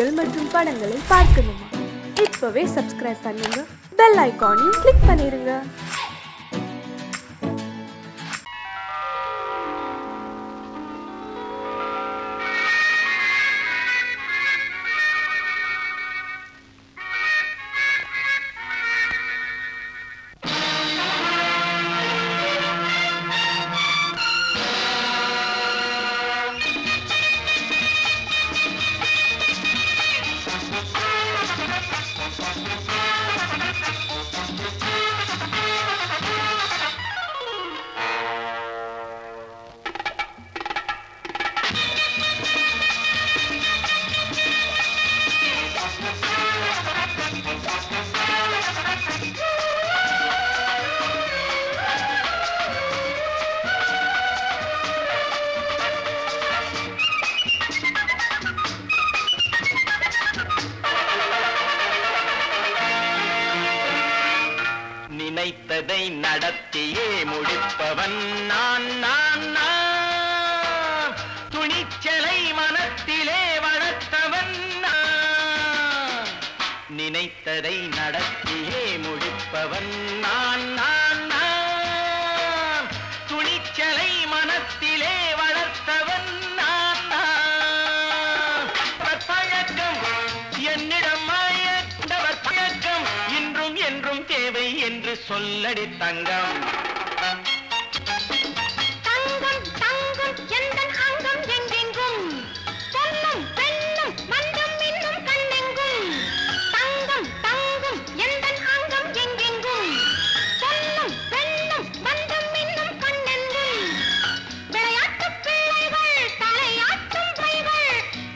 நிகழ்ச்சிகள் மற்றும் படங்களை பார்க்கணுமா? இப்பவே சப்ஸ்கிரைப் பண்ணுங்க, பெல் ஐகானையும் கிளிக் பண்ணிருங்க. நினைத்ததை நடத்தியே முடிப்பவன் நான் நான் நான். துணிச்சலை மனத்திலே வளர்த்தவன் நான். நினைத்ததை நடத்தியே முடிப்பவன் நான் நான் நான். துணிச்சலை மனத்திலே வளர்த்தவன் நான் நான். பழக்கம் என்னிடம் மாயவர் பழக்கம் இன்றும் என்றும் தேவை என்று சொல்லடி தங்கம். தங்கம் தங்கம் எந்தன் அங்கம் எங்கெங்கும் பொன்னும் பெண்ணும் மண்டும் இன்னும் கண்ணெங்கும். தங்கம் தங்கம் எந்தன் அங்கம் எங்கெங்கும் பொன்னும் பெண்ணும் மண்டும் இன்னும் கண்ணெங்கும். விளையாட்டு பிள்ளைகள் தலையாட்டும் பைகள்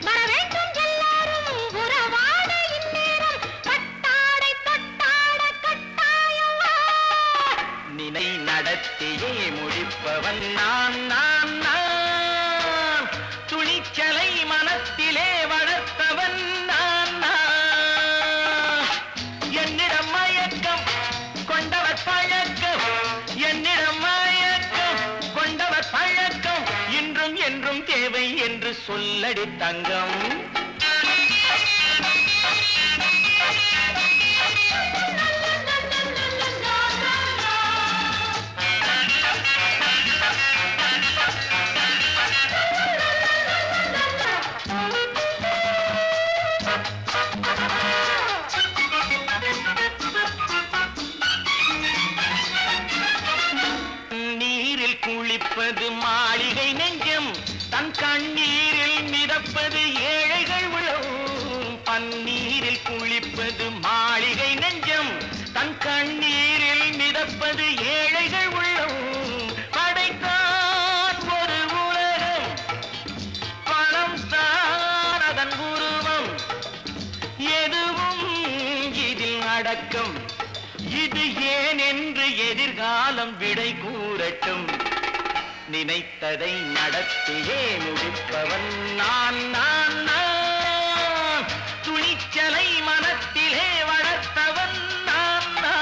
வர வேண்டும் எல்லாரும் உறவாட இந்நேரம் கட்டாடை தொட்டாட கட்டாயவா. நினை நடத்தியே முடிப்பவன் நான் நான் நான். துணிச்சலை மனத்திலே வளர்த்தவன் நான் நான். என்னிடம் மயக்கம் கொண்டவர் பழக்கம், என்னிடம் மயக்கம் கொண்டவர் பழக்கம் இன்றும் என்றும் தேவை என்று சொல்லடி தங்கம். நீரில் குளிப்பது மாளிகை நெஞ்சம், தன் கண்ணீரில் மிதப்பது ஏழைகள் உளம். பன்னீரில் குளிப்பது மாளிகை நெஞ்சம், தன் கண்ணீரில் மிதப்பது ஏழைகள் உள்ளம். படைத்தான் ஒரு உலகம், பணம் தான் அதன் உருவம். எதுவும் இதில் அடக்கம், இது ஏன் என்று எதிர்காலம் விடை கூறட்டும். நினைத்ததை நடத்தியே முடிப்பவன் நான் நான் நான். துணிச்சலை மனத்திலே வளர்த்தவன் நான் நான்.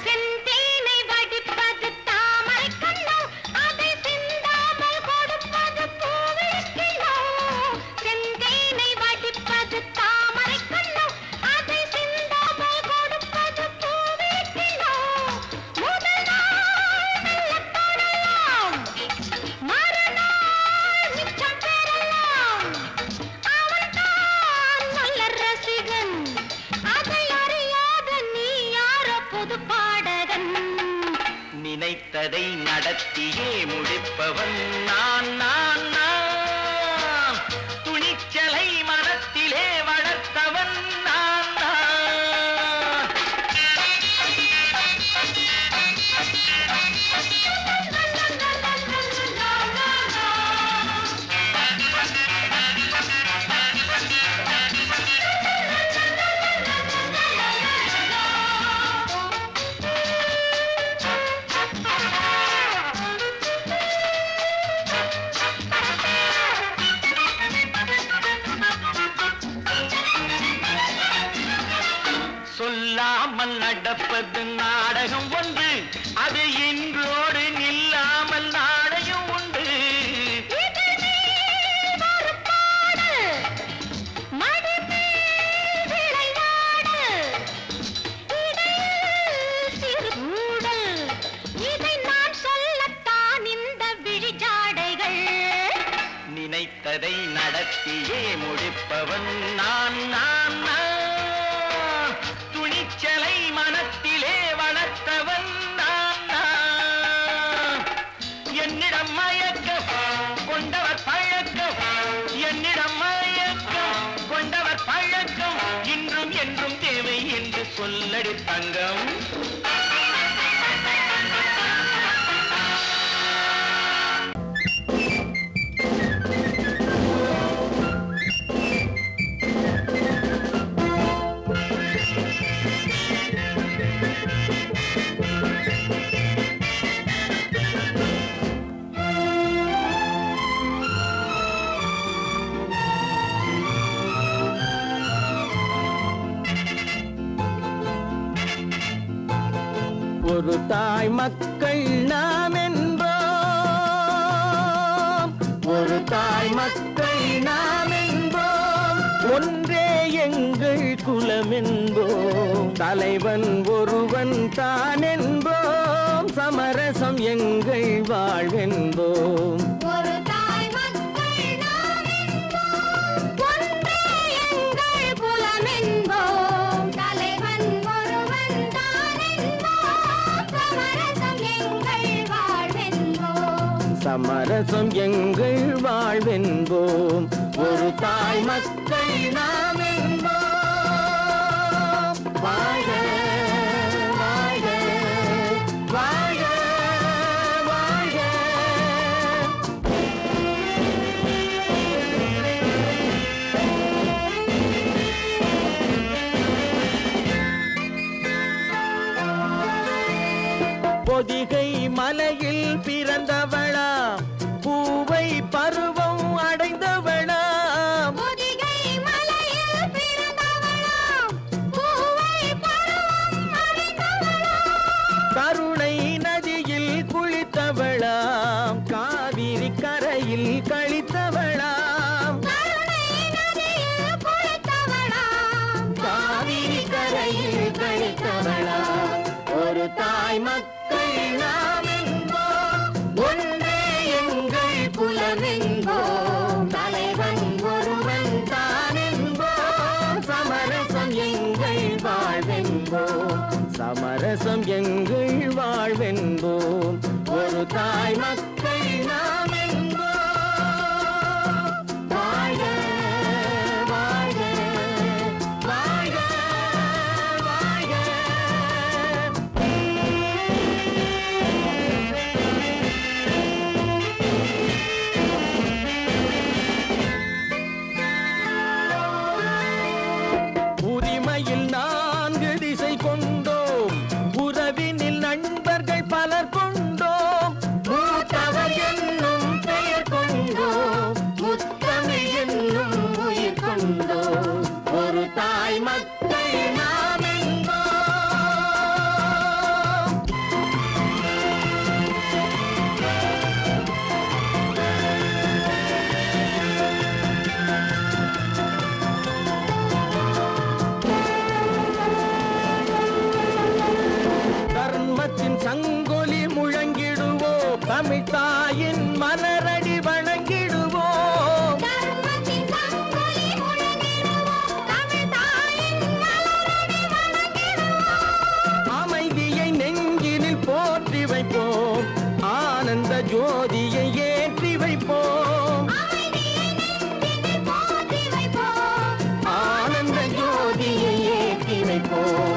செந்தேனை வடிப்பது தாமரை கண்ணோ, அதை சிந்தாமல் கொடுப்பது பூவிழிக்கிழோ. செந்தேனை வடிப்பது தாமரை கண்ணோ, அதை சிந்தாமல் கொடுப்பது பூவிழிக்கிழோ. முதல் நாள் மெல்லத் தொடலாம், மறுநாள் மிச்சம் பெறலாம். அவன்தான் நல்ல ரசிகன், அதை அறியாத நீ யாரோ புது பாடகன். நினைத்ததை நடத்தியே முடிப்பவன் நான் நான் நான். துணிச்சலை மனத்திலே வளர்த்தவன் நான் நான். இல்லாமல் நடப்பது நாடகம் ஒன்று, அது இன்றோடு நில்லாமல் நாடகம் உண்டு. நினைத்ததை நடத்தியே முடிப்பவன் நான் நான் நான். துணிச்சலை மனத்திலே வளர்த்தவன் நான் நான். என்னிடம் மயக்கம் கொண்டவர் பழக்கம், என்னிடம் மயக்கம் கொண்டவர் பழக்கம், இன்றும் என்றும் தேவை என்று சொல்லடி தங்கம். ஒரு தாய் மக்கள் நாம் என்போம், ஒரு தாய் மக்கள் நாம் என்போம், ஒன்றே எங்கள் குலம் என்போம், தலைவன் ஒருவன் தான் என்போம், சமரசம் எங்கள் வாழ்வென்போம். சமரசம் எங்கள் வாழ்வென்போம், ஒரு தாய் மக்கள் நாம் என்போம். வாழ்க வாழ்க வாழ்க வாழ்க. பொதிகை மலையில் பிறந்தவளா, பூவை பருவம் அடைந்தவளா, பொதிகை மலையில் பிறந்தவளா, பூவை பருவம் அடைந்தவளா, கருணை நதியில் குளித்தவளா, காவிரி கரையில் கழித்தவளா, கருணை நதியில் குளித்தவளா, காவிரி கரையில் கழித்தவளா. ஒரு தாய் மக்கள் நாம் என்போம், ஒன்றே எங்கள் குலம் என்போம், தலைவன் ஒருவன் தான் என்போம், சமரசம் எங்கள் வாழ்வென்போம், சமரசம் எங்கள் வாழ்வென்போம், ஒரு தாய் மக்கள் நாம் என்போம். வாழ்க வாழ்க வாழ்க வாழ்க. உரிமையில் 4 திசை கொண்டோம், உறவினில் நண்பர்கள் பலர் கொண்டோம், மூத்தவர் என்னும் பெயர் கொண்டோம், முத்தமிழ் என்னும் உயிர் கொண்டோம், ஒரு தாய் மக்கள் நாம் என்போம். தர்மத்தின் சங்கொலி முழங்கிடுவோம், தமிழ் தாயின் மலரடி வணங்கிடுவோம், தர்மத்தின் சங்கொலி முழங்கிடுவோம், தமிழ் தாயின் மலரடி வணங்கிடுவோம், அமைதியை நெஞ்சினில் போற்றி வைப்போம், ஆனந்த ஜோதியை ஏற்றி வைப்போம், அமைதியை நெஞ்சினில் போற்றி வைப்போம், ஆனந்த ஜோதியை ஏற்றி வைப்போம்,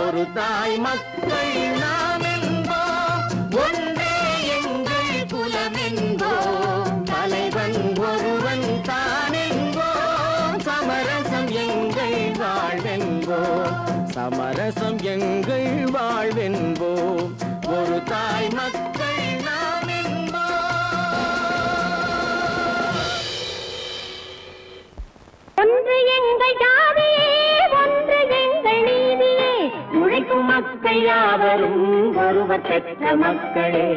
ஒரு தாய் மக்கள் நாம் என்போம், ஒன்றே எங்கள் குலம் என்போம், தலைவன் ஒருவன் தான் என்போம், சமரசம் எங்கள் வாழ்வென்போம், சமரசம் எங்கள் வாழ்வென்போம், ஒரு தாய் மக்கள் நாம் என்போம். ஒன்று எங்கள் ஜாதியே, ஒன்று எங்கள் நீதியே, ஒருவர் பெற்ற மக்களே,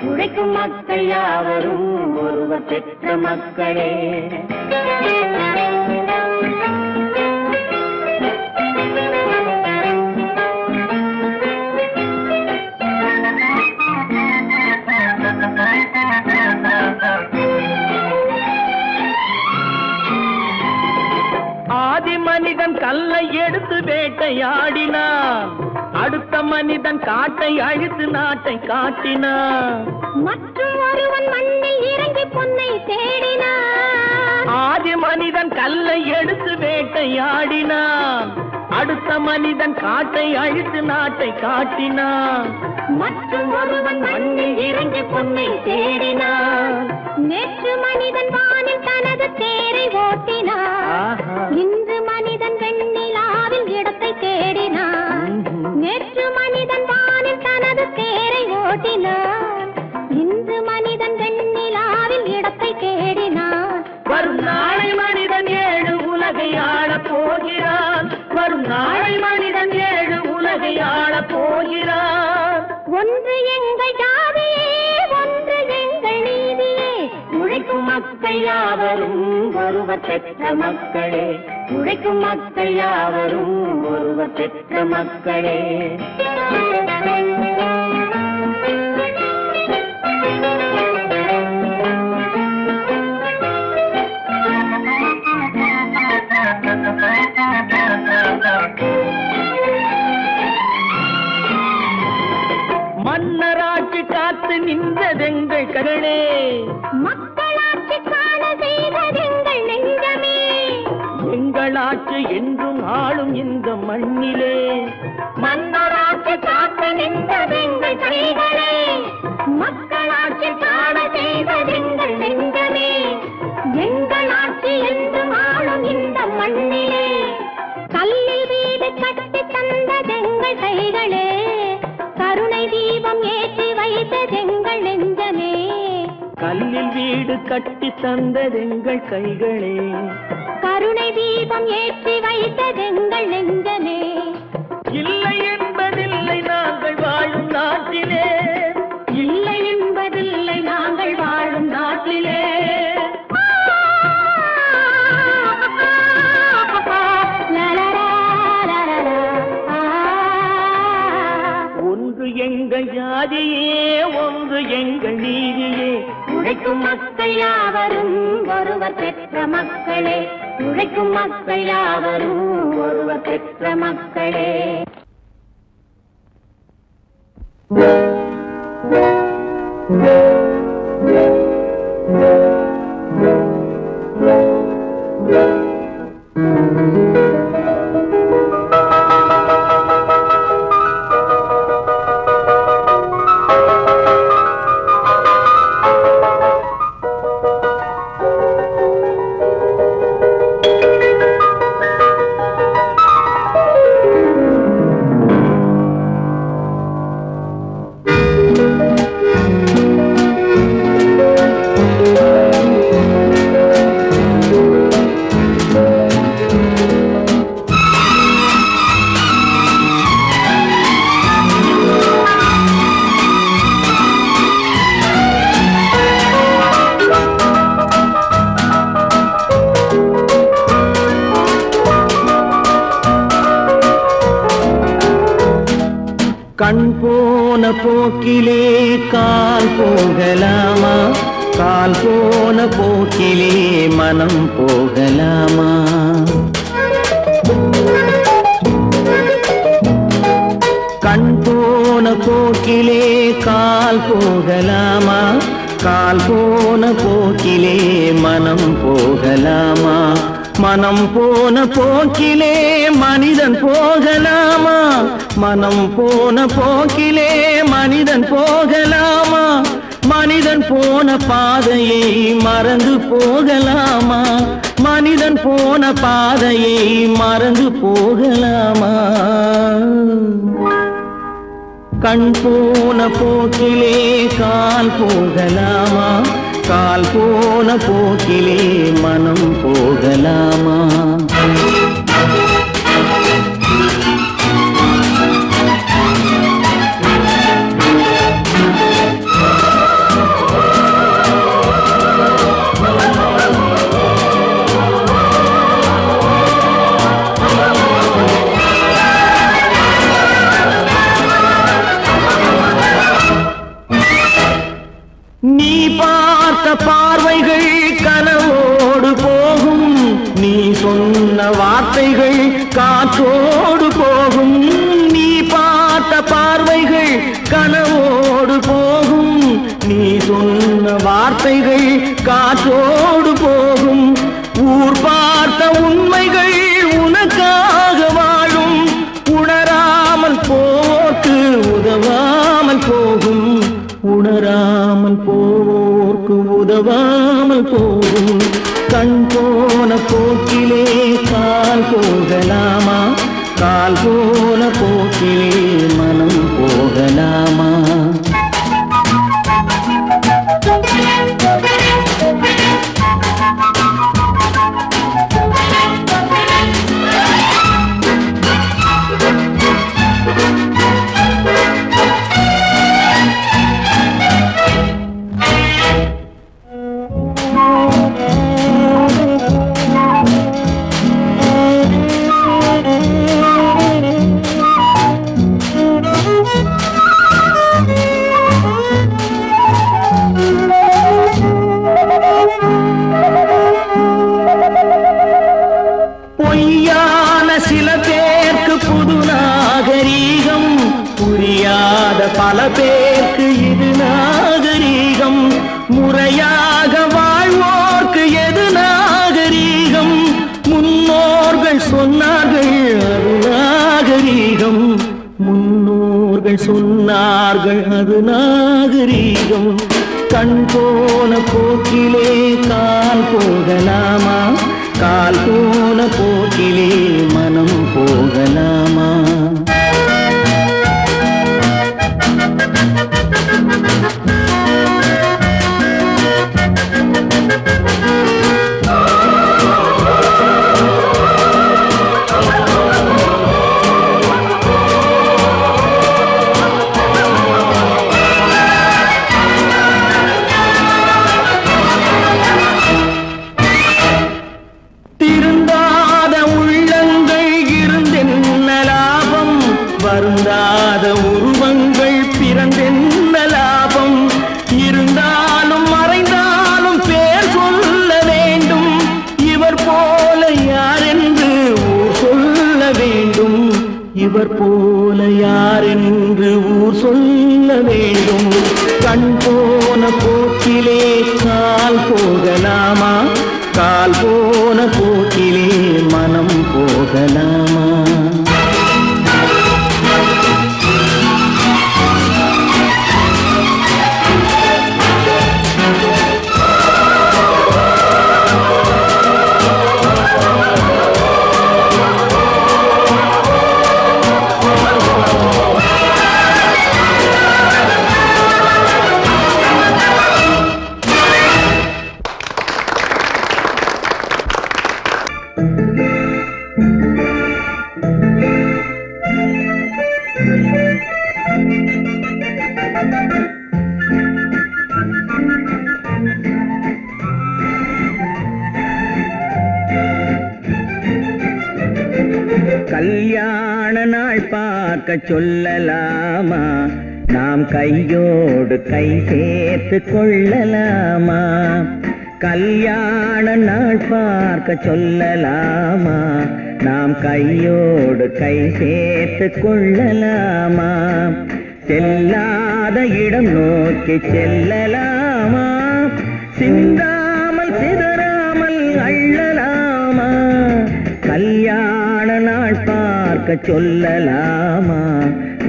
உழைக்கும் மக்கள் யாவரும் ஒருவர் பெற்ற மக்களே. ஆதி மனிதன் கல்லை எடுத்து வேட்டையாடினான், அடுத்த மனிதன் காட்டை அழித்து நாட்டை காட்டினான். மற்றும் ஒருவன் மண்ணில் இறங்கி பொன்னை தேடினான். ஆதி மனிதன் கல்லை எடுத்து வேட்டையாடினான், அடுத்த மனிதன் காட்டை அழித்து நாட்டை காட்டினான். மற்றும் ஒருவன் மண்ணில் இறங்கி பொன்னை தேடினான். நேற்று மனிதன் வானில் தனது தேரை ஓட்டினான், இன்று மனிதன் வெண்ணிலாவில் இடத்தை தேடினான். நேற்று மனிதன் வானில் தனது தேரை ஓட்டினான், இன்று மனிதன் வெண்ணிலாவில் இடத்தை தேடினான். வரும் நாளை மனிதன் 7 உலகை ஆளப் போகிறான், வரும் நாளை மனிதன் 7 உலகை ஆளப் போகிறான். ஒன்று எங்கள் ஜாதியே, ஒன்று எங்கள் நீதியே, உழைக்கும் மக்கள் யாவரும் ஒருவர் பெற்ற மக்களே, உழைக்கும் மக்கள் யாவரும் ஒருவர் பெற்ற மக்களே. மன்னராட்சி காத்து நின்றதெங்கள் கரணே, மக்களாட்சி காண செய்ததெங்கள் நெஞ்சமே. எங்கள் ஆட்சி என்றும் ஆளும் இந்த மண்ணிலே, மன்னராட்சி காத்து நின்றதெங்கள் கைகளே, மக்களாட்சி காண செய்ததெங்கள் நெஞ்சமே. எங்கள் ஆட்சி என்றும் ஆளும் இந்த மண்ணிலே, கல்லில் வீடு கட்டி தந்ததெங்கள் கைகளே, கருணை தீபம் ஏற்றி வைத்ததெங்கள் நெஞ்சமே. கல்லில் வீடு கட்டி தந்ததெங்கள் கைகளே, கருணை தீபம் ஏற்றி வைத்ததெங்கள் நெஞ்சமே. இல்லை என்பதில்லை நாங்கள் வாழும் நாட்டிலே, இல்லை என்பதில்லை நாங்கள் வாழும் நாட்டிலே. ஒன்று எங்கள் ஜாதியே, ஒன்று எங்கள் நீதியே, உழைக்கும் மக்கள் யாவரும் ஒருவர் பெற்ற மக்களே, உழைக்கும் மக்கள் யாவரும் ஒருவர் பெற்ற மக்களே. கண் போன போக்கிலே கால் போகலாமா, கால் போன போக்கிலே மனம் போகலாமா. கண் போன போக்கிலே கால் போகலாமா, கால் போன போக்கிலே மனம் போகலாமா. மனம் போன போக்கிலே மனிதன் போகலாமா, மனம் போன போக்கிலே மனிதன் போகலாமா. மனிதன் போன பாதையை மறந்து போகலாமா, மனிதன் போன பாதையை மறந்து போகலாமா. கண் போன போக்கிலே கால் போகலாமா, கால் போன போக்கிலே மனம் போகலாமா. பார்வைகள் கனவோடு போகும், நீ சொன்ன வார்த்தைகள் காற்றோடு போகும். நீ பார்த்த பார்வைகள் கனவோடு போகும், நீ சொன்ன வார்த்தைகள் காற்றோடு போகும். ஊர் பார்த்த உண்மைகள் உனக்காக வாழும், உணராமல் போக்கு உதவாமல் போகும், உணராமல் போக்கு உதவாமல் போகும். கண் போன போக்கிலே கால் போகலாமா, கால் போன போக்கிலே மனம் போகலாமா? பொய்யான சில பேருக்கு புது நாகரீகம், புரியாத பல பேருக்கு இது நாகரீகம். முறையாக வாழ்வோர்க்கு எது நாகரீகம்? முன்னோர்கள் சொன்னார்கள் அது நாகரீகம், முன்னோர்கள் சொன்னார்கள் அது நாகரீகம். கண் போன போக்கிலே கால் போகலாமா, கால் போன போக்கிலே மனம் போகலாமா? திருந்தாத உள்ளங்கள் இருந்தென்ன லாபம், வருந்தாத உருவங்கள் பிறந்தென்ன லாபம்? இருந்தாலும் மறைந்தாலும் பேர் சொல்ல வேண்டும், இவர் போல யாரென்று ஊர் சொல்ல வேண்டும், இவர் போல யாரென்று ஊர் சொல்ல வேண்டும். கண் போன போக்கிலே கால் போகலாமா, கால் போன போக்கிலே மனம் போகலாமா? கல்யாண நாள் பார்க்க சொல்லலாமா, நாம் கையோடு கை சேர்த்து கொள்ளலாமா? கல்யாண நாள் பார்க்க சொல்லலாமா, நாம் கையோடு கை சேர்த்து கொள்ளலாமா? செல்லாத இடம் நோக்கி செல்லலாமா, சிந்தாமல் சிதறாமல் அள்ளலாமா? கல்யாண நாள் பார்க்க சொல்லலாமா,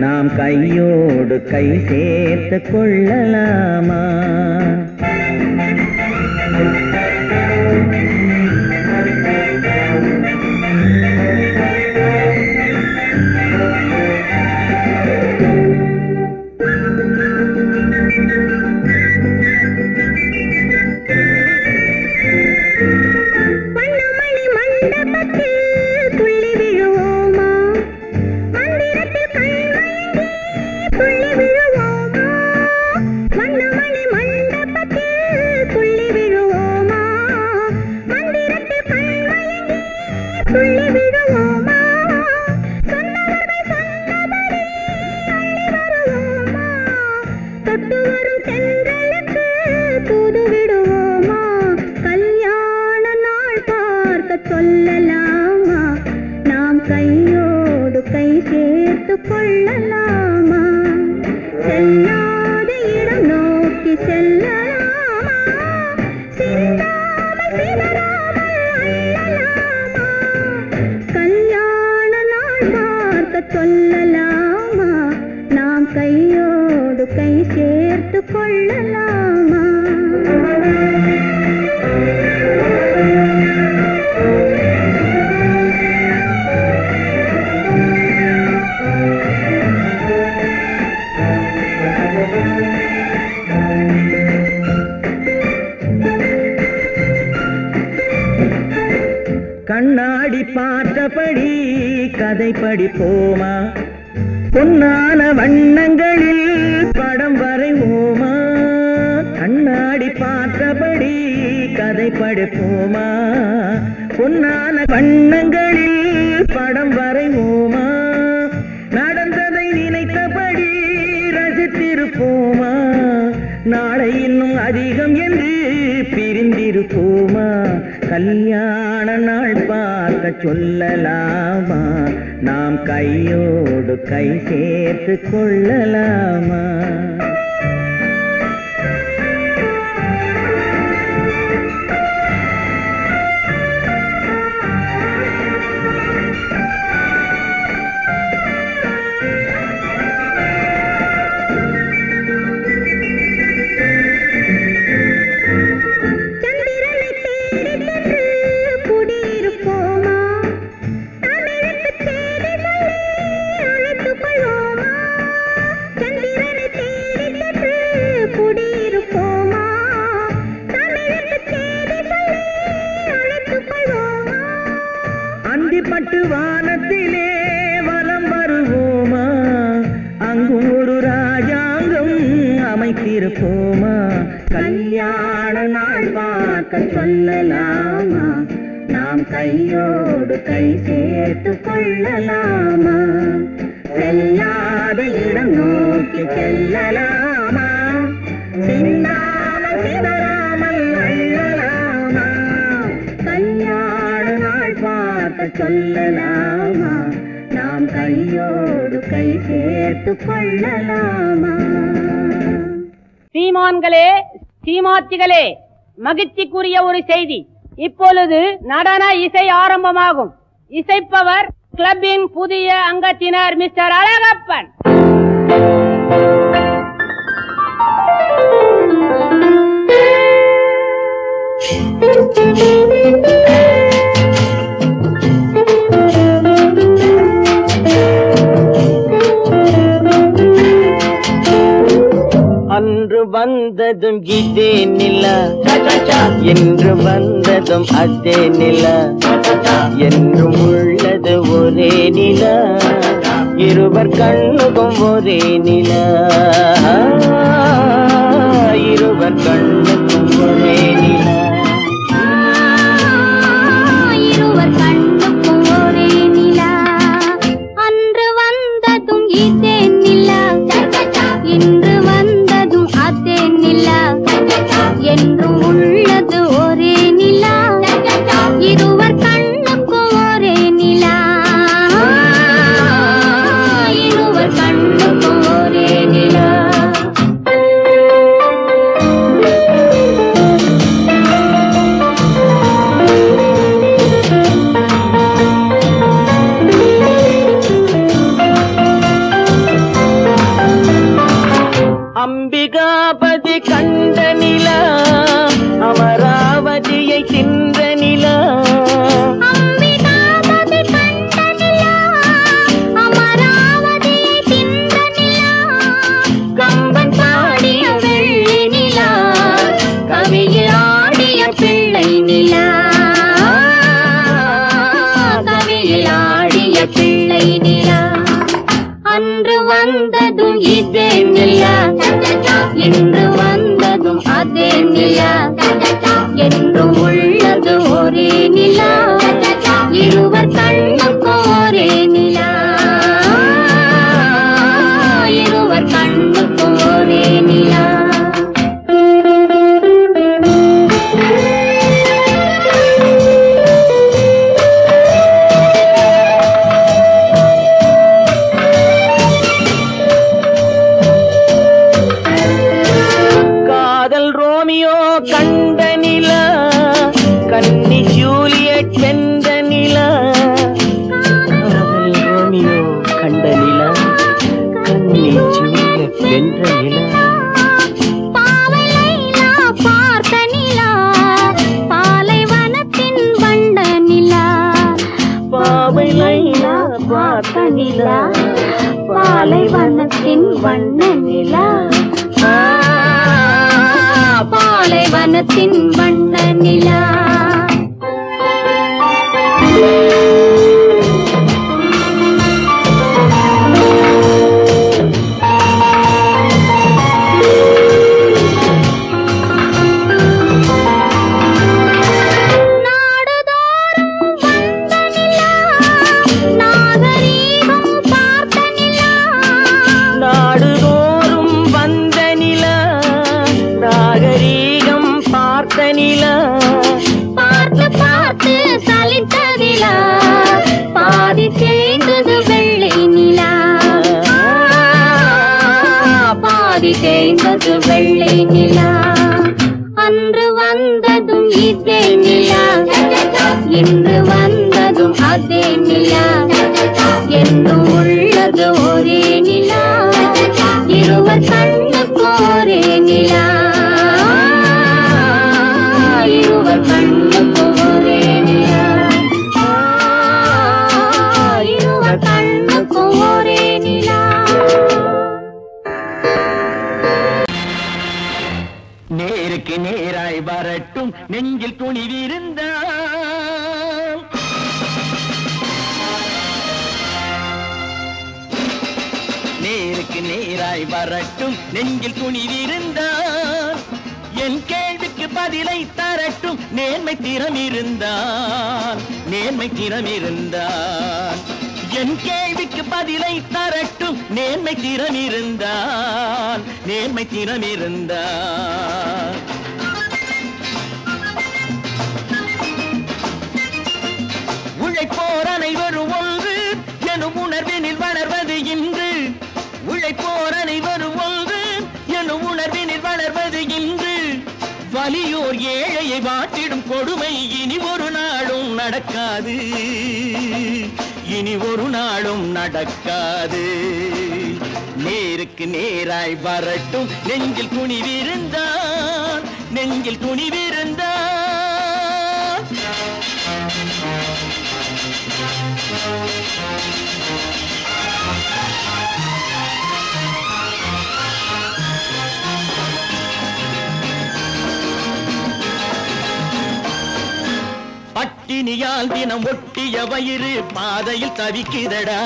நாம் கையோடு கை சேர்த்து கொள்ளலாமா? துள்ளி விழுவோமா, வண்ணமணி மண்டபத்தில் துள்ளி சேர்த்து கொள்ளலாமா? கண்ணாடி பார்த்தபடி கதை படிப்போமா? பொன்னான வண்ணங்களில் படம் வரைவோமா? கண்ணாடி பார்த்தபடி கதை படிப்போமா? பொன்னான வண்ணங்களில் படம் வரைவோமா? நடந்ததை நினைத்தபடி ரசித்திருப்போமா? நாளை இன்னும் அதிகம் என்று பிரிந்திருப்போமா? கல்யாண நாள் பார்க்க சொல்லலாமா? நாம் கையோடு கை சேர்த்து கொள்ளலாமா? அந்திப்பட்டு வானத்திலே வலம் வருவோமா? அங்கும் ஒரு ராஜாங்கம் அமைத்திருப்போமா? கல்யாண நாள் பார்க்க சொல்லலாமா? நாம் கையோடு கை சேர்த்து கொள்ளலாமா? செல்லாத இடம் நோக்கி செல்லலாமா? சிந்தாமல் சிதறாமல் அள்ளலாமா? கல்யாண நாள் பார்க்க சொல்லலாமா? நாம் கையோடு கை சேர்த்து கொள்ளலாமா? சீமான்களே, சீமாத்திகளே, மகிழ்ச்சிக்குரிய ஒரு செய்தி. இப்பொழுது நடன இசை ஆரம்பமாகும். இசைப்பவர் கிளப்பின் புதிய அங்கத்தினர் மிஸ்டர் அழகப்பன். அன்று வந்ததும் இதே நிலா, என்று வந்ததும் அதே நிலா, என்றும் உள்ளது ஒரே நிலா, இருவர் கண்ணுக்கும் ஒரே நிலா, இருவர் கண்ணுக்கும் ஒரே நிலா, இருவர் கண்ணுக்கும் ஒரே நிலா. அன்று வந்ததும் இதே நிலா, இன்று வந்ததும் அதே நிலா, என்றும் உள்ளது ஒரே நிலா, இருவர் கண்ணுக்கும் ஒரே நிலா, இருவர் கண்ணுக்கும் ஒரே நிலா. அம்பிகாபதி கண்ட நிலா, அமராவதியை தின்ற நிலா, அம்பிகாபதி கண்ட நிலா, அமராவதியை தின்ற நிலா, கம்பன் பாடிய வெள்ளி நிலா, கவியில் ஆடிய பிள்ளை நிலா, கவியில் ஆடிய பிள்ளை நிலா. அன்று வந்ததும் இதே நிலா, இன்று வந்ததும் அதே நிலா, என்றும் உள்ளது ஒரே நிலா, இருவர் கண்ணுக்கும் ஒரே நிலா, இருவர் கண்ணுக்கும் ஒரே நிலா. கண்ட நிலா, கன்னி ஜூலியட் வென்ற நிலா, காதல் ரோமியோ கண்ட நிலா, கன்னி ஜூலியட் வென்ற நிலா, மனத்தின் வண்ண நிலா. பார்த்து பார்த்து சலித்ததிலா, பாதி தேய்ந்தது வெள்ளை நிலா, பாதி தேய்ந்தது வெள்ளை நிலா. அன்று வந்ததும் இதே நிலா, இன்று வந்ததும் அதே நிலா, என்றும் உள்ளது ஒரே நிலா, இருவர் கண்ணுக்கு ஒரே நிலா, இருவர் கண்ணுக்கு ஒரே நிலா, இருவர் கண்ணுக்கு ஒரே நிலா. நேருக்கு நேராய் வரட்டும் நெஞ்சில் துணிவிருந்தால், நேருக்கு நேராய் வரட்டும் நெஞ்சில் துணிவிருந்தால், என் கேள்விக்கு பதிலை தரட்டும் நேர்மை திறம் இருந்தால், நேர்மை திறம் இருந்தால். என் கேள்விக்கு பதிலை தரட்டும் நேர்மை திறம் இருந்தால், நேர்மை திறம் இருந்தால். உழைப்போர் அனைவரும் ஒன்று எனும் உணர்வினில் வளர்வது இன்று, உழைப்போர் அனைவரும் ஒன்று எனும் உணர்வினில் வளர்வது இன்று. வலியோர் ஏழையை வாட்டிடும் கொடுமை இனி ஒரு நாளும் நடக்காது, இனி ஒரு நாளும் நடக்காது. நேருக்கு நேராய் வரட்டும் நெஞ்சில் துணிவிருந்தால், நெஞ்சில் துணிவிருந்தால். பட்டினியால் தினம் ஒட்டிய வயிறு பாதையில் தவிக்குதடா,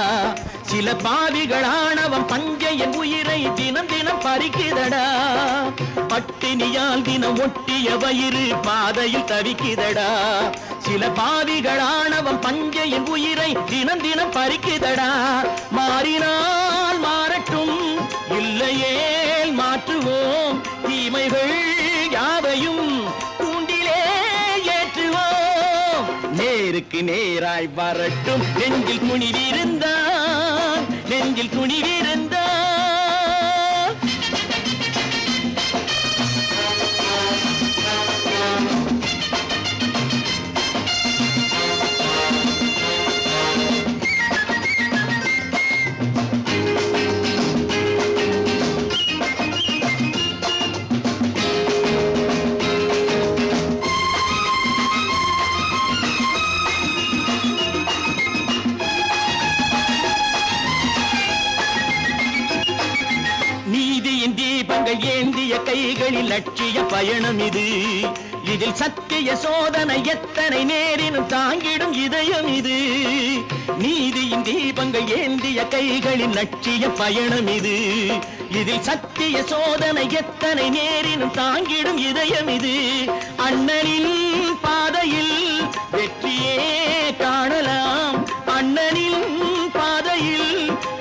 சில பாவிகளானவன் பஞ்சையின் உயிரை தினம் தினம் பறிக்குதடா. பட்டினியால் தினம் ஒட்டிய வயிறு பாதையில் தவிக்குதடா, சில பாவிகளானவன் பஞ்சையின் உயிரை தினம் தினம் பறிக்குதடா. மாறினால் மாறட்டும் இல்லையே மாற்றுவோம், தீமைகள் யாவையும் தூண்டிலே ஏற்றுவோம். நேருக்கு நேராய் வரட்டும் நெஞ்சில் துணிவிருந்தால், நெஞ்சில் துணிவிருந்தால். தீபங்கள் ஏந்திய கைகளில் லட்சிய பயணம் இது, இதில் சத்திய சோதனை எத்தனை நேரினும் தாங்கிடும் இதயம் இது. நீதியின் தீபங்கள் ஏந்திய கைகளில் லட்சிய பயணம் இது, இதில் சத்திய சோதனை எத்தனை நேரினும் தாங்கிடும் இதயம் இது. அண்ணனின் பாதையில் வெற்றியே காணலாம், அண்ணனின் பாதையில்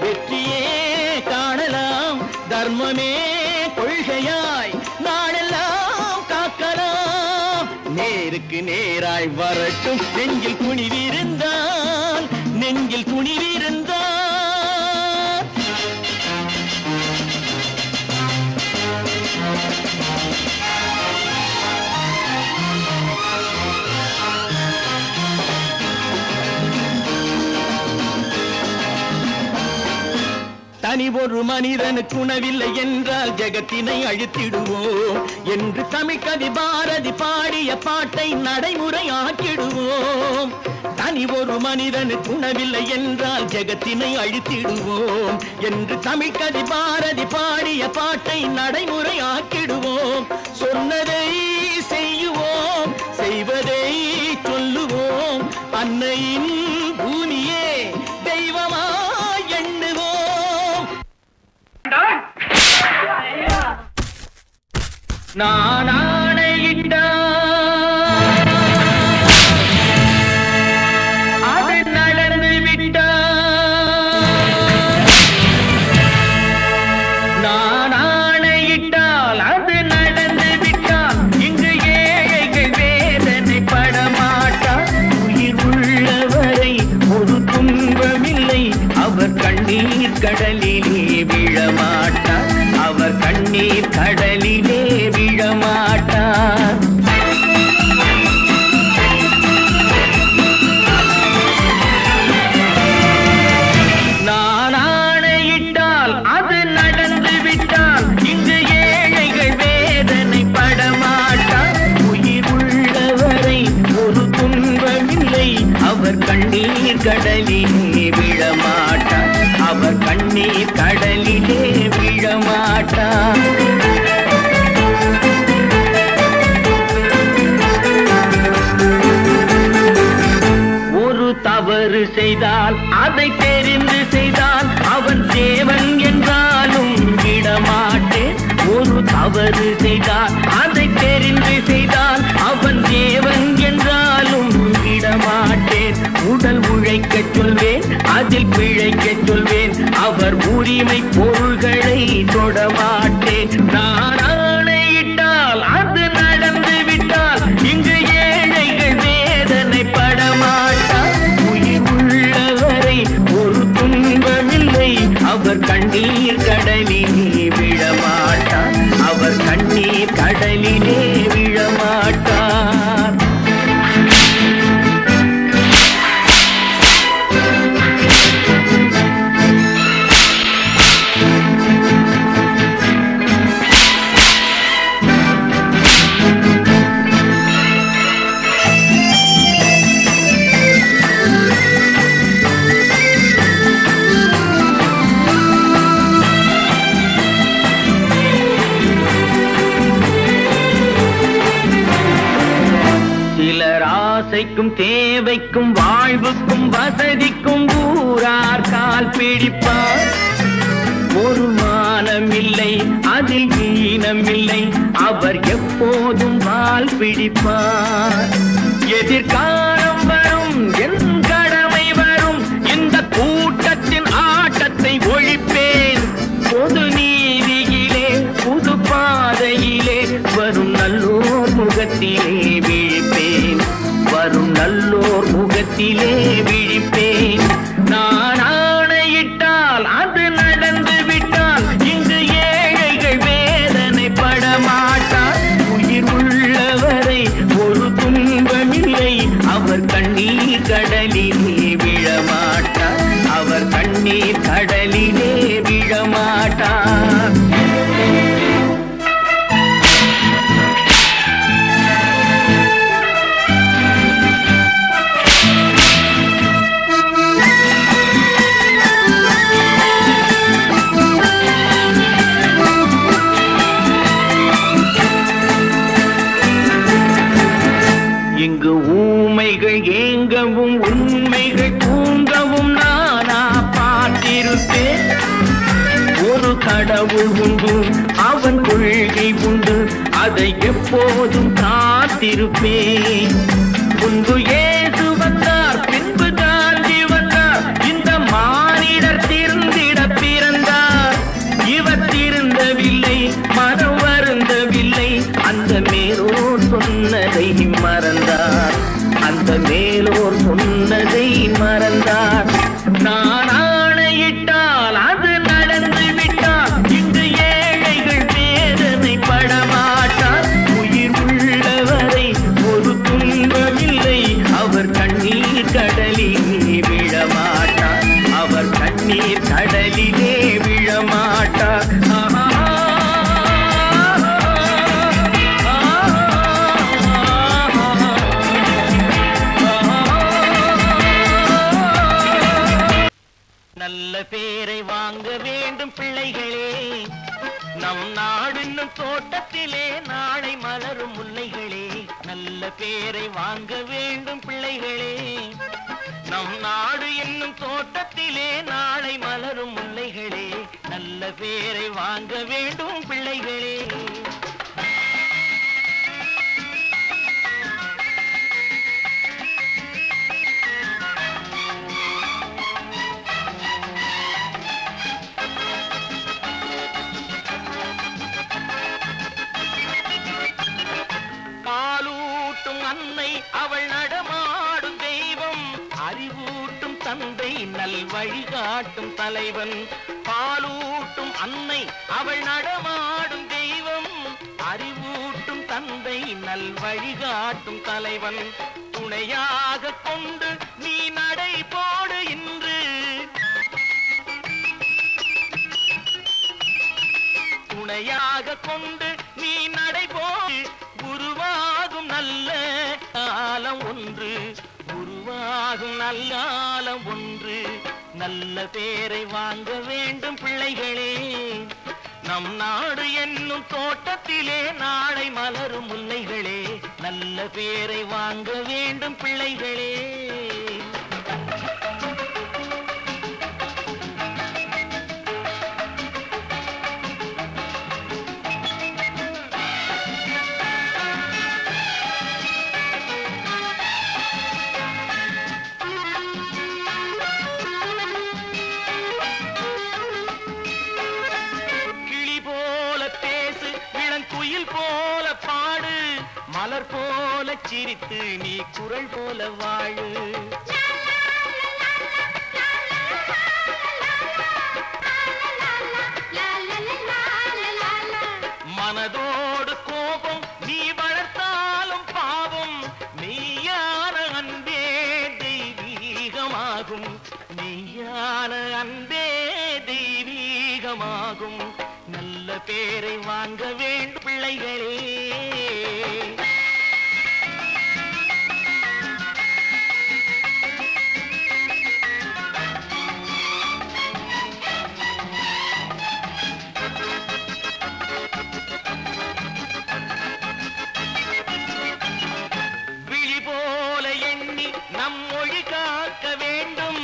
வெற்றியே காணலாம். தர்மமே கொள்கையாய் நாளெல்லாம் காக்கலாம். நேருக்கு நேராய் வரட்டும் நெஞ்சில் துணிவிருந்தால், நெஞ்சில் துணிவிருந்தால். தனி ஒரு மனிதனுக்கு உணவில்லை என்றால் ஜெகத்தினை அழித்திடுவோம் என்று தமிழ்கவி பாரதி பாடிய பாட்டை நடைமுறையாக்கிடுவோம். தனி ஒரு மனிதனுக்கு உணவில்லை என்றால் ஜெகத்தினை அழித்திடுவோம் என்று தமிழ்கவி பாரதி பாடிய பாட்டை நடைமுறையாக்கிடுவோம். சொன்னதை நான் ஆணையிட்டால் அது நடந்து விட்டால், நான் ஆணையிட்டால் அது நடந்து விட்டால், இங்கு ஏழைகள் வேதனை படமாட்டார். உயிர் உள்ளவரை ஒரு துன்பமில்லை, அவர் கண்ணீர் கடலிலே விழமாட்டார், அவர் கண்ணீர் கடலிலே விழமாட்டார். நான் ஆணையிட்டால் அது நடந்து விட்டால், இங்கு ஏழைகள் வேதனை படமாட்டார். உயிர் உள்ளவரை ஒரு துன்பமில்லை, அவர் கண்ணீர் கடலிலே விழமாட்டார், அவர் கண்ணீர் கடலிலே விழமாட்டார். ஒரு தவறு செய்தால் அதை தெரிந்து செய்தால் அவன் தேவன் என்றாலும் விடமாட்டேன். ஒரு தவறு செய்தால் அதை தெரிந்து செய்தால் அவன் தேவன் என்றாலும் விடமாட்டேன். உடல் உழைக்கச் சொல்வேன், அதில் பிழைக்கச் சொல்வேன், அவர் உரிமை பொருள்களை தொடமாட்டேன். நான் ஆணையிட்டால் அது நடந்து விட்டால், இங்கு ஏழைகள் வேதனை படமாட்டார். உயிர் உள்ளவரை ஒரு துன்பமில்லை, அவர் கண்ணீர் கடலிலே விழமாட்டார், அவர் கண்ணீர் கடலிலே விழமாட்டார். ஆசைக்கும் தேவைக்கும் வாழ்வுக்கும் வசதிக்கும் ஊரார் கால் பிடிப்பார். ஒரு மானமில்லை, அதில் ஈனமில்லை, அவர் எப்போதும் வால் பிடிப்பார். எதிர்காலம் வரும், என் கடமை வரும், இந்த கூட்டத்தின் ஆட்டத்தை ஒழிப்பேன். பொது நீதியிலே புது பாதையிலே வரும் நல்லோர் முகத்திலே விழிப்பேன், வரும் நல்லோர் முகத்திலே விழிப்பேன். நான் ஆணையிட்டால் அது நடந்து விட்டால், இங்கு ஏழைகள் வேதனை படமாட்டார். உயிர் உள்ளவரை ஒரு துன்பமில்லை, அவர் கண்ணீர் கடலிலே விழமாட்டார், அவர் கண்ணீர் கடலிலே விழமாட்டார். இங்கு ஊமைகள் ஏங்கவும் உண்மைகள் தூங்கவும் நானா பார்த்திருப்பேன். ஒரு கடவுள் உண்டு, அவன் கொள்கை உண்டு, அதை எப்போதும் காத்திருப்பேன். முன்பு இயேசு வந்தார், பின்பு காந்தி வந்தார், இந்த மானிடர் திருந்திட பிறந்தார். இவர் திருந்தவில்லை, மனம் வருந்தவில்லை, அந்த மேலோர் சொன்னதை மறந்தார், அந்த மேலோர் சொன்னதை மறந்தார். நான் ஆணையிட்டால் அது நடந்து விட்டால், இங்கு ஏழைகள் வேதனை படமாட்டார். உயிர் உள்ளவரை ஒரு துன்பமில்லை, அவர் கண்ணீர் கடலிலே விழமாட்டார், அவர் கண்ணீர் கடலிலே விழமாட்டார். நல்ல பேரை வாங்க வேண்டும் பிள்ளைகளே, நம் நாடு என்னும் தோட்டத்திலே நாளை மலரும் முல்லைகளே. நல்ல பேரை வாங்க வேண்டும் பிள்ளைகளே, நம் நாடு என்னும் தோட்டத்திலே நாளை மலரும் முல்லைகளே. நல்ல பேரை வாங்க வேண்டும் பிள்ளைகளே. அவள் நடமாடும் தெய்வம், அறிவூட்டும் தந்தை நல் வழிகாட்டும் தலைவன், பாலூட்டும் அன்னை அவள் நடமாடும் தெய்வம், அறிவூட்டும் தந்தை நல் வழிகாட்டும் தலைவன், துணையாக கொண்டு நீ நடை போடு இன்று, துணையாக கொண்டு நீ நடை போடு, உருவாகும் நல்ல காலம் ஒன்று, உருவாகும் நல்ல காலம் ஒன்று, நல்ல பேரை வாங்க வேண்டும் பிள்ளைகளே, நம் நாடு என்னும் தோட்டத்திலே நாளை மலரும் முல்லைகளே, நல்ல பேரை வாங்க வேண்டும் பிள்ளைகளே. குயில் போல பாடு, மலர் போல சிரித்து நீ குரல் போல வாழு, மனதோடு கோபம் நீ வளர்த்தாலும் பாவம், மெய்யான அன்பே தெய்வீகமாகும், மெய்யான அன்பே தெய்வீகமாகும், நல்ல பேரை வாங்க வேண்டும் பிள்ளைகளே. விழி போல எண்ணி நம் மொழி காக்க வேண்டும்,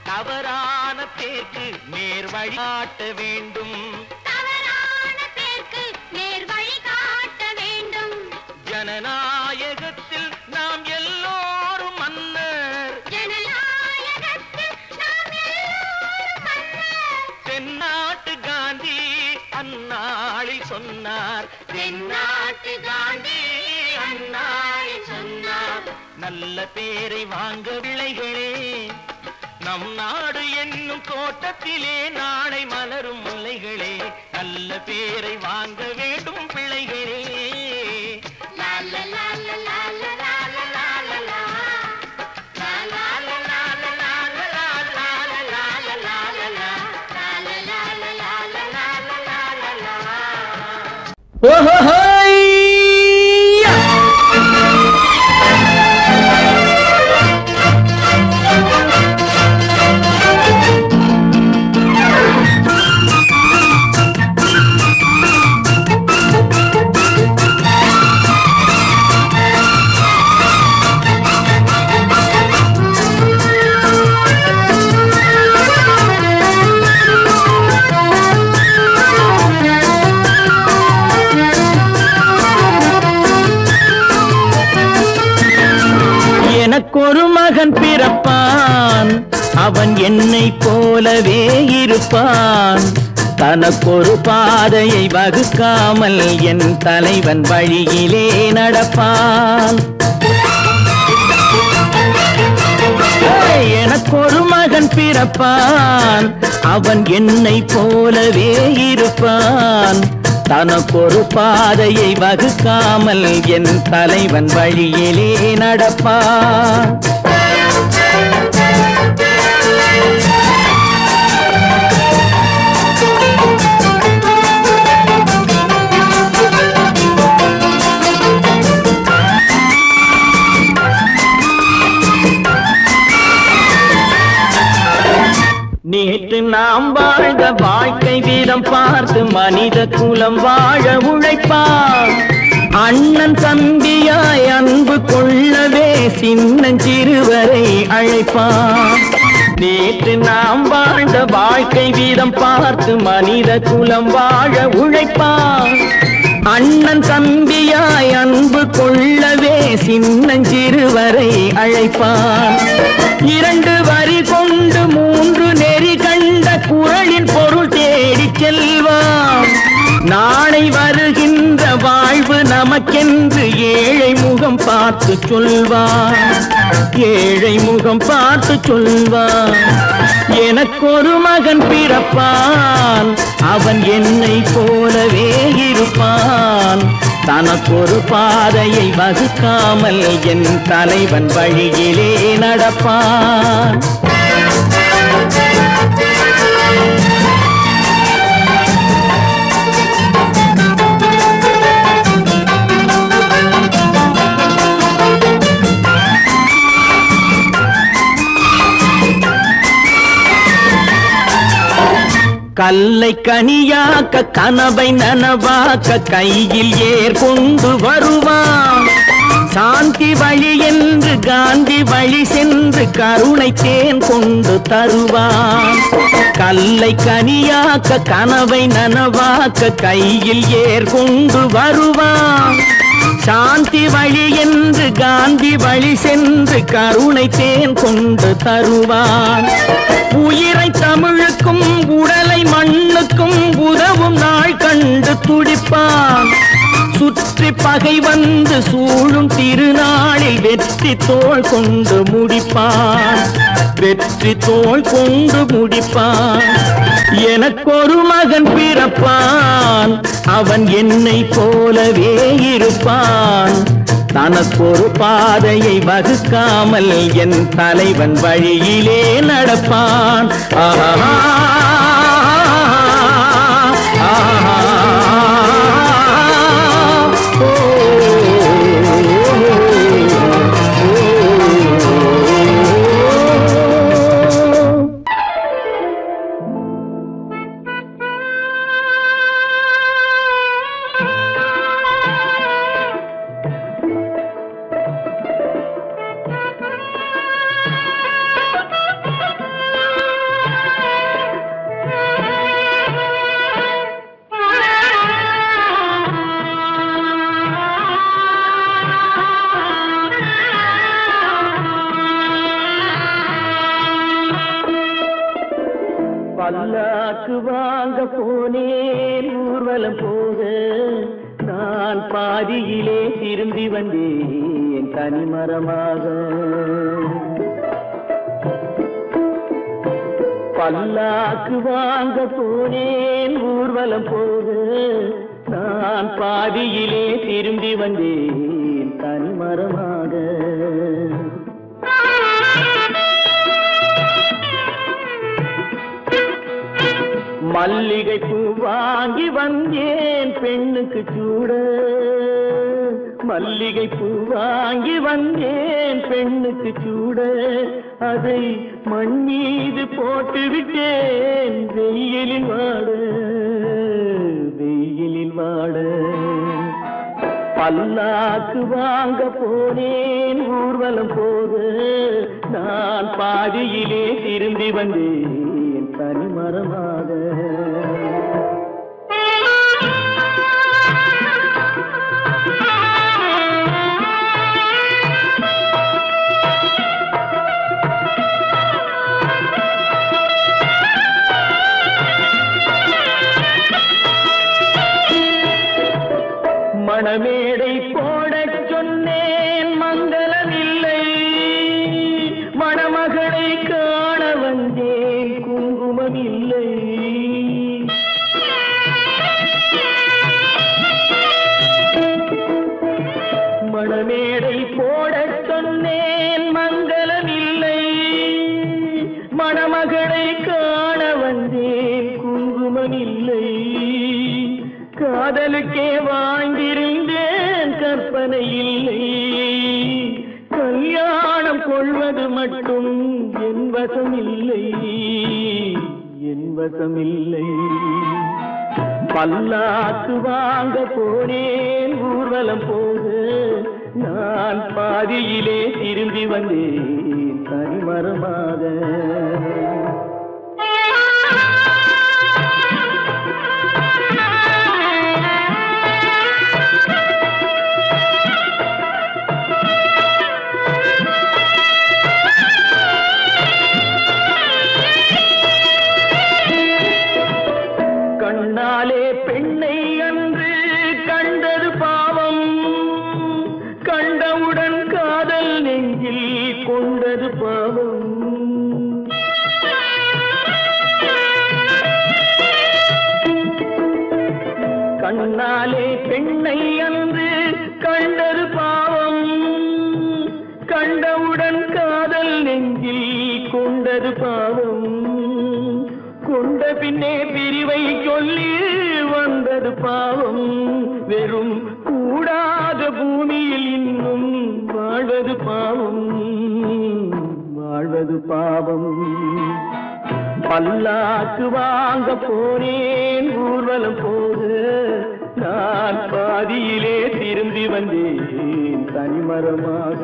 தவறான பேருக்கு நேர் வழி காட்ட வேண்டும், ஜனநாயகத்தில் நாம் எல்லோரும் மன்னர், தென்னாட்டு காந்தி அந்நாளில் சொன்னார், தென்னாட்டு காந்தி அந்நாளில் சொன்னார், நல்ல பேரை வாங்க பிள்ளைகளே, நம் நாடு என்னும் தோட்டத்திலே நாளை மலரும் முல்லைகளே, நல்ல பேரை வாங்க வேண்டும் பிள்ளைகளே. எனக்கொரு மகன் பிறப்பான், அவன் என்னை போலவே இருப்பான், தனக்கொரு பாதையை வகுக்காமல் என் தலைவன் வழியிலே நடப்பான். எனக்கொரு மகன் பிறப்பான், அவன் என்னை போலவே இருப்பான், தனக்கொரு பாதையை வகுக்காமல் என் தலைவன் வழியிலே நடப்பான். நேற்று நாம் வாழ்ந்த வாழ்க்கை வீதம் பார்த்து மனித குலம் வாழ உழைப்பான், அண்ணன் தம்பியாய் அன்பு கொள்ளவே சின்னஞ்சிறுவரை அழைப்பான். நேற்று நாம் வாழ்ந்த வாழ்க்கை வீதம் பார்த்து மனித குலம் வாழ உழைப்பான், அண்ணன் தம்பியாய் அன்பு கொள்ளவே சின்னஞ்சிறுவரை அழைப்பான். இரண்டு வரி கொண்டு மூன்று நெறி கண்ட குறளின் பொருள் தேடி செல்வான், நாளை வருகின்ற பார்த்து சொல்வான், ஏழை முகம் பார்த்து சொல்வான். எனக்கொரு மகன் பிறப்பான், அவன் என்னை போலவே இருப்பான். தனக்கொரு பாதையை வகுக்காமல் என் தலைவன் வழியிலே நடப்பான். கல்லை கனியாக்க கனவை நனவாக்க கையில் ஏர் கொண்டு வருவான். சாந்தி வழி என்று காந்தி வழி சென்று கருணை தேன் கொண்டு தருவான். கல்லை கனியாக்க கனவை நனவாக்க கையில் ஏர் கொண்டு வருவான். சாந்தி வழி என்று காந்தி வழி சென்று கருணை தேன் கொண்டு தருவான். உயிரை தமிழுக்கும் உடலை மண்ணுக்கும் உதவும் நாள் கண்டு துடிப்பான். சுற்றி பகை வந்து சூழும் திருநாளில் வெற்றி தோள் கொண்டு முடிப்பான். வெற்றி தோள் கொண்டு முடிப்பான். எனக்கொரு மகன் பிறப்பான், அவன் என்னை போலவே இருப்பான். தனக்கொரு பாதையை வகுக்காமல் என் தலைவன் வழியிலே நடப்பான். ஆஹா பல்லாக்கு வாங்க போனேன் ஊர்வலம் போக, நான் பாதியிலே திரும்பி வந்தேன் தனிமரமாக. பல்லாக்கு வாங்க போனேன் ஊர்வலம் போக, நான் பாதியிலே திரும்பி வந்தேன் தனிமரமாக. மல்லிகை பூ வாங்கி வந்தேன் பெண்ணுக்கு சூட, மல்லிகை பூ வாங்கி வந்தேன் பெண்ணுக்கு சூட. அதை மண் மீது போட்டு விட்டேன் வெயிலில் வாட, வெயிலில் வாட. பல்லாக்கு வாங்க போனேன் ஊர்வலம் போக, நான் பாதியிலே திரும்பி வந்தேன் தனிமரமாக. மணமேடை போடச் சொன்னேன் மங்களமில்லை, மணமகளை காண வந்தேன் குங்குமமில்லை. மணமேடை போடச் சொன்னேன் மங்களமில்லை, மணமகளை காண வந்தேன் குங்குமமில்லை. காதலுக்கே வாழ்ந்திருந்தேன் கற்பனை இல்லை, கல்யாணம் கொள்வது மட்டும் என் வசமில்லை, என் வசமில்லை. பல்லாக்கு வாங்க போனேன் ஊர்வலம் போக, நான் பாதியிலே திரும்பி வந்தேன் தனிமரமாக. கண்ணாலே பெண்ணை அன்று கண்டது பாவம், கண்டவுடன் பின்னே பிரிவை சொல்லி வந்தது பாவம். வெறும் கூடாத பூமியில் இன்னும் வாழ்வது பாவம், வாழ்வது பாவம். பல்லாக்கு வாங்க போனேன் ஊர்வலம் போது, நான் பாதியிலே திரும்பி வந்தேன் தனிமரமாக.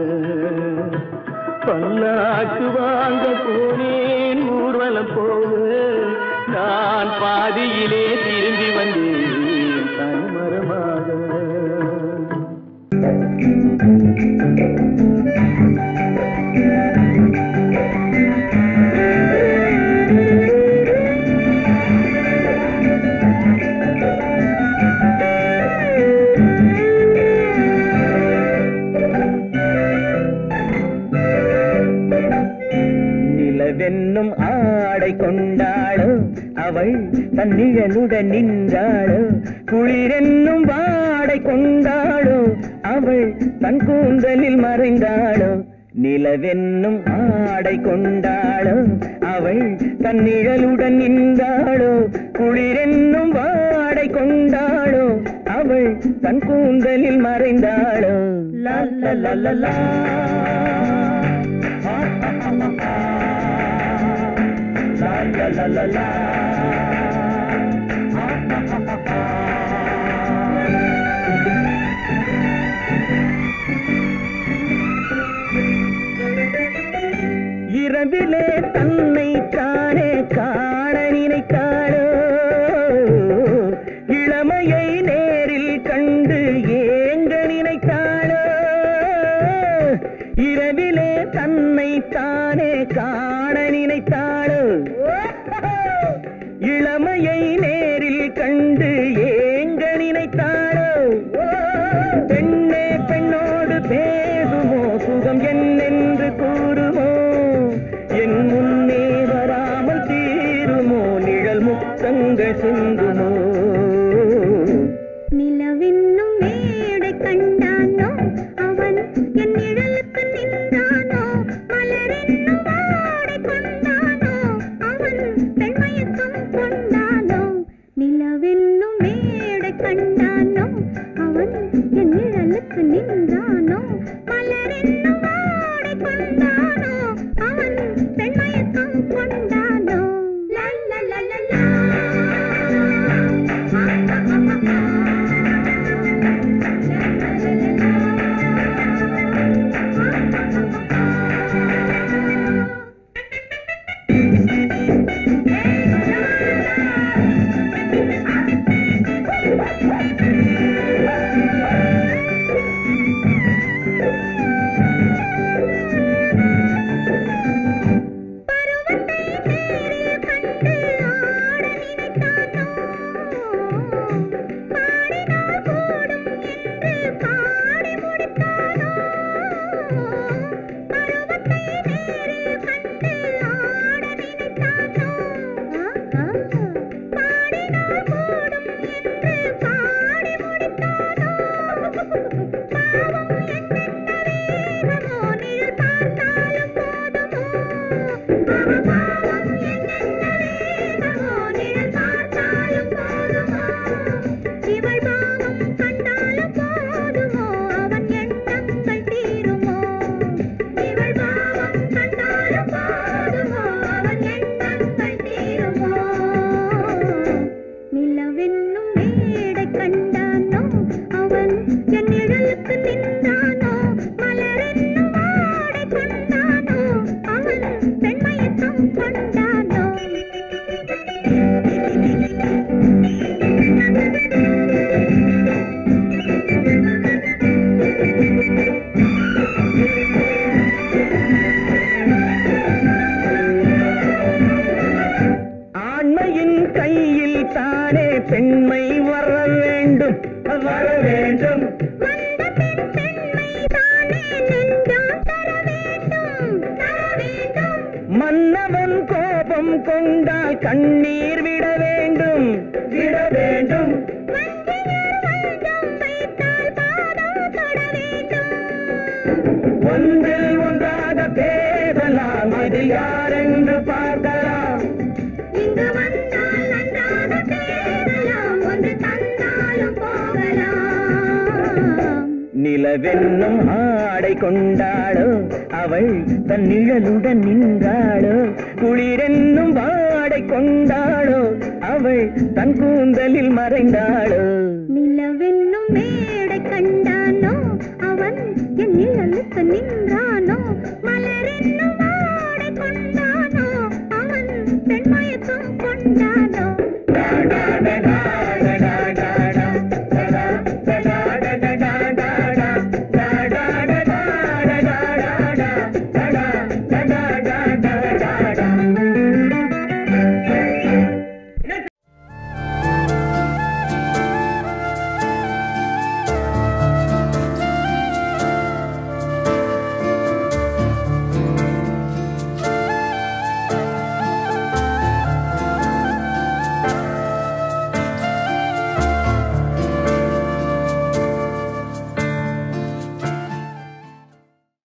பல்லாக்கு வாங்க போனேன் ஊர்வலம் போது, நான் பாதியிலே திரும்பி வந்தேன் தனிமரமாக. நிலவென்னும் ஆடை கொண்டாளோ அவள் தன்னிழலுடன் நின்றாளோ, குளிரென்னும் வாடை கொண்டாளோ அவள் தன் கூந்தலில் மறைந்தாளோ. நிலவென்னும் ஆடை கொண்டாளோ அவள் தன்னிழலுடன் நின்றாளோ, குளிரென்னும் வாடை கொண்டாளோ அவள் தன் கூந்தலில் மறைந்தாளோ. லா லா லா லா லா la la la la. இரவிலே தன்னை தானே காண நினைத்தாளோ, இளமையை நேரில் கண்டு ஏங்க நினைத்தாளோ. இரவிலே தன்னை தானே காண நினைத்தாளோ, இளமையை நேரில் கண்டு ஏங்க நினைத்தாளோ. பெண்ணே பெண்ணோடு பேசுமோ, சுகம் என்னென்று கூறுமோ, என் முன்னே வராமல் தீருமோ, நிழல் முத்தங்கள் சிந்துமோ. நிலவென்னும் மேடை கண்டானோ அவன் என் நிழலுக்கு நின்றானோ, மலரென்னும் வாடை கொண்டானோ அவன் பெண்மயக்கம் கொண்டானோ. நிலவென்னும் மேடை கண்டானோ அவன் என் நிழலுக்கு நின்றானோ, மலரென்னும் வாடை கொண்டானோ அவன் பெண்மயக்கம் கொண்டானோ. லா லா லா லா லா. பெண்மை வர வேண்டும் வர வேண்டும், மன்னவன் கோபம் கொண்டால் கண்ணீர் விட வேண்டும் விட வேண்டும், ஒன்றில் ஒன்றாக பேசலாம், அது யாரென்று பார்க்கலாம். இங்கு வந்தால் நிலவென்னும் ஆடை கொண்டாளோ அவள் தன் நிழலுடன் நின்றாளோ குளிரென்னும் வாடை கொண்டாளோ அவள் தன் கூந்தலில் மறைந்தாளோ நிலவென்னும் மேடை கண்டானோ அவன் என் நிழலுக்கு நின்றானோ